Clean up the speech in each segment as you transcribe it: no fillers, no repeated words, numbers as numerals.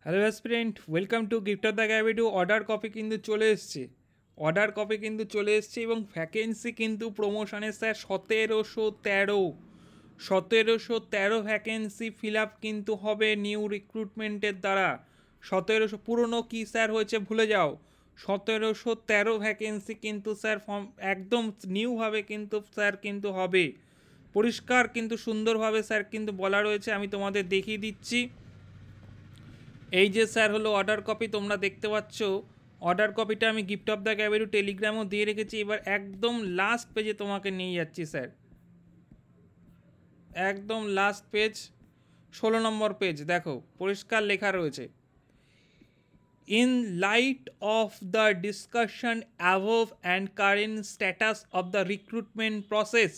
Hello aspirant, welcome to gift of the গ্যাভিটু। Order copy কিন্তু চলে এসছে, এবং ভ্যাকেন্সি কিন্তু প্রমোশনের স্যার 1713 ভ্যাকেন্সি ফিল আপ কিন্তু হবে নিউ রিক্রুটমেন্টের দ্বারা। 1700 পুরনো কি স্যার হয়েছে ভুলে যাও, 1713 ভ্যাকেন্সি কিন্তু স্যার ফর্ম একদম নিউভাবে কিন্তু স্যার কিন্তু হবে। পরিষ্কার কিন্তু সুন্দরভাবে স্যার কিন্তু বলা রয়েছে, আমি তোমাদের দেখিয়ে দিচ্ছি। এই যে স্যার হলো অর্ডার কপি, তোমরা দেখতে পাচ্ছ। অর্ডার কপিটা আমি গিফট অফ দ্য গ্যাভিটু টেলিগ্রামও দিয়ে রেখেছি। এবার একদম লাস্ট পেজে তোমাকে নিয়ে যাচ্ছি স্যার, একদম লাস্ট পেজ, 16 নম্বর পেজ। দেখো পরিষ্কার লেখা রয়েছে, in light off the discussion above and current status of the recruitment process,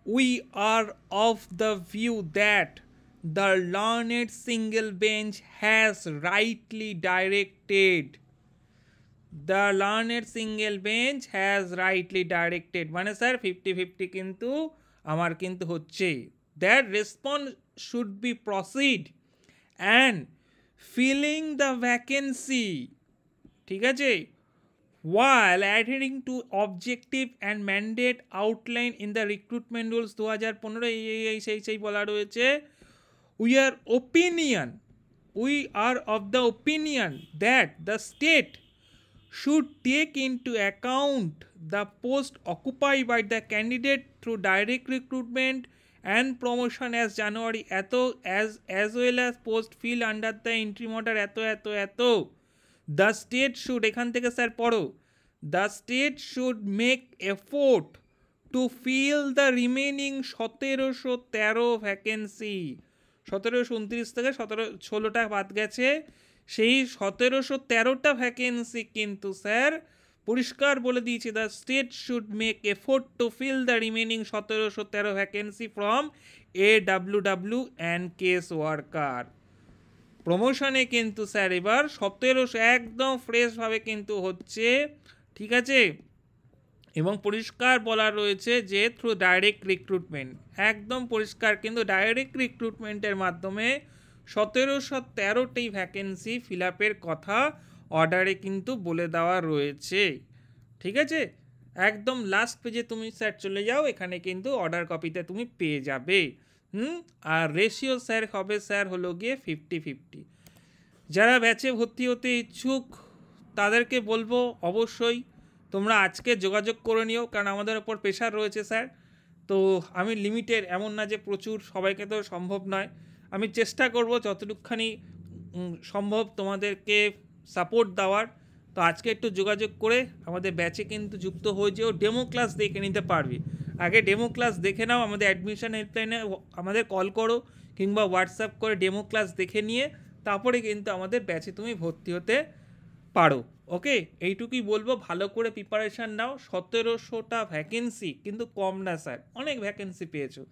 we are of the view that the learned single bench has rightly directed. The learned single bench has rightly directed মানে sir 50-50 কিন্তু আমার কিন্তু হচ্ছে। That response should be proceed and filling the vacancy, ঠিক আছে, while adhering to objective and mandate outlined in the recruitment rules 2015 সেই বলা রয়েছে। we are of the opinion that the state should take into account the post occupied by the candidate through direct recruitment and promotion as January as well as post filled under the interim order এত। The state should, এখান থেকে sir পড়ো, the state should make effort to fill the remaining 1713 vacancy. 1729 থেকে 16টা বাদ গেছে, সেই 1713টা vacancy কিন্তু sir পরিষ্কার বলে দিয়েছে, the state should make effort to fill the remaining 1713 vacancy from AWW and case worker. প্রমোশনে কিন্তু স্যার এবার 1700 একদম ফ্রেশভাবে কিন্তু হচ্ছে, ঠিক আছে। এবং পরিষ্কার বলা রয়েছে যে থ্রু ডাইরেক্ট রিক্রুটমেন্ট, একদম পরিষ্কার কিন্তু ডাইরেক্ট রিক্রুটমেন্টের মাধ্যমে 1713টি ভ্যাকেন্সি ফিল আপের কথা অর্ডারে কিন্তু বলে দেওয়া রয়েছে, ঠিক আছে। একদম লাস্ট পেজে তুমি স্যার চলে যাও, এখানে কিন্তু অর্ডার কপিতে তুমি পেয়ে যাবে। আর রেশিও স্যার হবে স্যার হলো গিয়ে 50-50। যারা ব্যাচে ভর্তি হতে ইচ্ছুক তাদেরকে বলবো অবশ্যই তোমরা আজকে যোগাযোগ করে নিও, কারণ আমাদের ওপর প্রেশার রয়েছে স্যার। তো আমি লিমিটেড, এমন না যে প্রচুর, সবাইকে তো সম্ভব নয়। আমি চেষ্টা করব যতটুকখানি সম্ভব তোমাদেরকে সাপোর্ট দেওয়ার। তো আজকে একটু যোগাযোগ করে আমাদের ব্যাচে কিন্তু যুক্ত হয়ে যেও, ডেমো ক্লাস দেখে নিতে পারবে। আগে ডেমো ক্লাস দেখে নাও, আমাদের অ্যাডমিশন হেল্পলাইনে আমাদের কল করো কিংবা হোয়াটসঅ্যাপ করে ডেমো ক্লাস দেখে নিয়ে তারপরে কিন্তু আমাদের ব্যাচে তুমি ভর্তি হতে পারো। ওকে, এইটুকুই বলবো, ভালো করে প্রিপারেশান নাও। 1700টা ভ্যাকেন্সি কিন্তু কম না স্যার, অনেক ভ্যাকেন্সি পেয়েছো,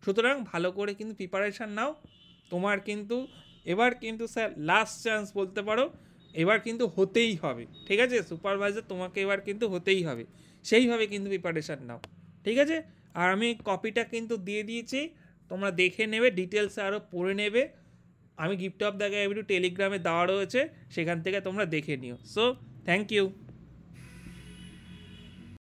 সুতরাং ভালো করে কিন্তু প্রিপারেশান নাও। তোমার কিন্তু এবার কিন্তু স্যার লাস্ট চান্স বলতে পারো, এবার কিন্তু হতেই হবে, ঠিক আছে। সুপারভাইজার তোমাকে এবার কিন্তু হতেই হবে, সেইভাবে কিন্তু প্রিপারেশান নাও, ঠিক আছে। আর আমি কপিটা কিন্তু দিয়ে দিয়েছি, তোমরা দেখে নেবে, ডিটেলসে আরও পড়ে নেবে। আমি গিফট অফ দ্য গ্যাভিটু টেলিগ্রামে দেওয়া রয়েছে, সেখান থেকে তোমরা দেখে নিও। So thank you.